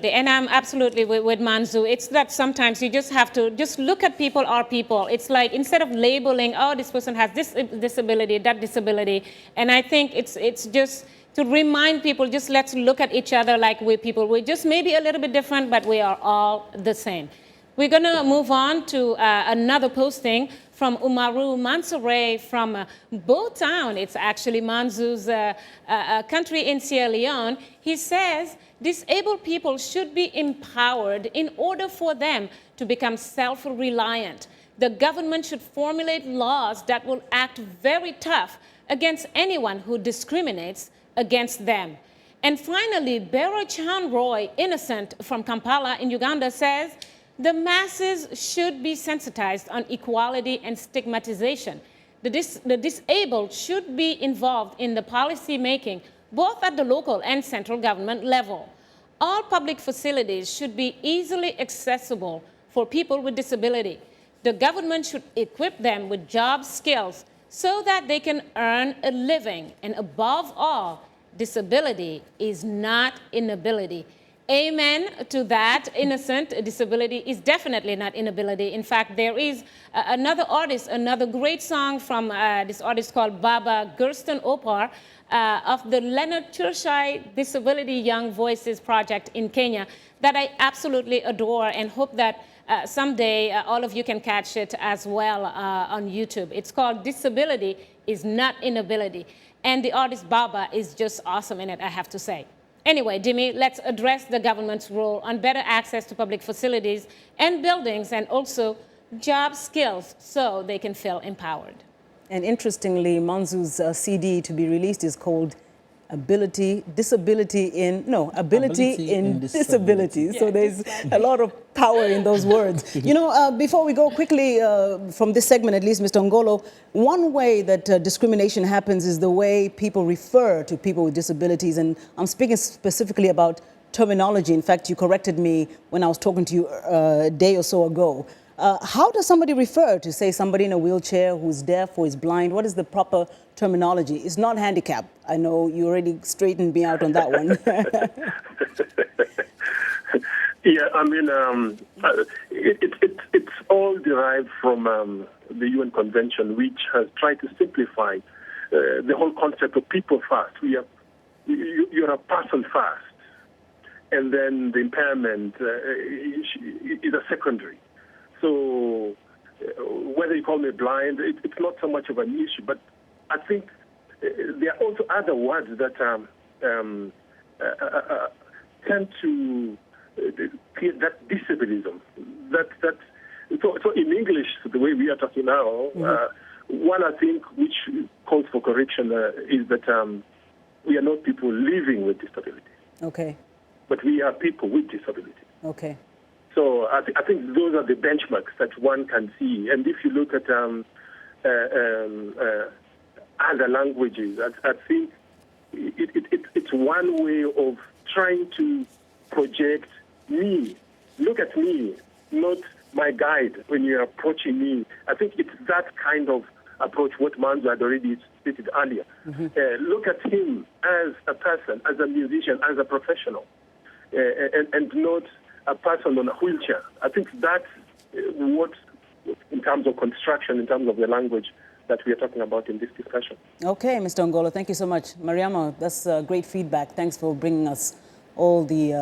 And I'm absolutely with Manzu. It's that sometimes you just have to just look at people are people. It's like instead of labeling, oh, this person has this disability, that disability. And I think it's just to remind people, just let's look at each other like we're people. We're just maybe a little bit different, but we are all the same. We're going to move on to another posting from Umaru Mansoure from Bo Town. It's actually Manzu's country in Sierra Leone. He says, disabled people should be empowered in order for them to become self-reliant. The government should formulate laws that will act very tough against anyone who discriminates against them. And finally, Bero Chan Roy, innocent from Kampala in Uganda, says, the masses should be sensitized on equality and stigmatization. The disabled should be involved in the policy making, both at the local and central government level. All public facilities should be easily accessible for people with disability. The government should equip them with job skills so that they can earn a living. And above all, disability is not inability. Amen to that. Innocent disability is definitely not inability. In fact, there is another artist, another great song from this artist called Baba Gurston Opar of the Leonard Churchai Disability Young Voices Project in Kenya that I absolutely adore and hope that someday all of you can catch it as well on YouTube. It's called Disability is Not Inability. And the artist Baba is just awesome in it, I have to say. Anyway, Dimi, let's address the government's role on better access to public facilities and buildings and also job skills so they can feel empowered. And interestingly, Manzu's CD to be released is called Disability in Disability. Yeah, so there's a lot of power in those words. You know, before we go quickly from this segment, at least, Mr. Ngolo, one way that discrimination happens is the way people refer to people with disabilities. And I'm speaking specifically about terminology. In fact, you corrected me when I was talking to you a day or so ago. How does somebody refer to, say, somebody in a wheelchair who's deaf or is blind? What is the proper terminology? It's not handicap. I know you already straightened me out on that one. Yeah, I mean, it's all derived from the UN Convention, which has tried to simplify the whole concept of people first. You're a person first, and then the impairment is a secondary. So whether you call me blind, it's not so much of an issue. But I think there are also other words that tend to create that disabilism. So in English, the way we are talking now, one I think which calls for correction is that we are not people living with disability. Okay. But we are people with disability. Okay. So I think those are the benchmarks that one can see. And if you look at other languages, I think it's one way of trying to project me. Look at me, not my guide when you're approaching me. I think it's that kind of approach, what Manzu had already stated earlier. Look at him as a person, as a musician, as a professional, and not a person on a wheelchair. I think that's what, in terms of construction, in terms of the language that we are talking about in this discussion. Okay, Mr. Ngolo, thank you so much. Mariama, that's great feedback. Thanks for bringing us all the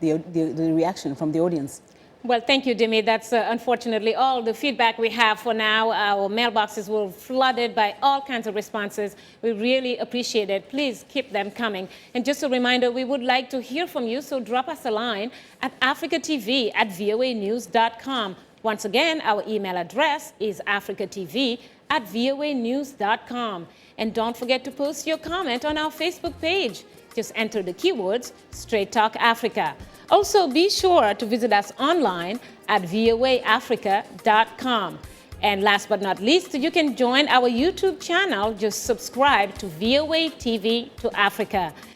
reaction from the audience. Well, thank you, Dimi. That's unfortunately all the feedback we have for now. Our mailboxes were flooded by all kinds of responses. We really appreciate it. Please keep them coming. And just a reminder, we would like to hear from you, so drop us a line at africatv@voanews.com. Once again, our email address is africatv@voanews.com. And don't forget to post your comment on our Facebook page. Just enter the keywords Straight Talk Africa. Also, be sure to visit us online at voaafrica.com. And last but not least, you can join our YouTube channel. Just subscribe to VOA TV to Africa.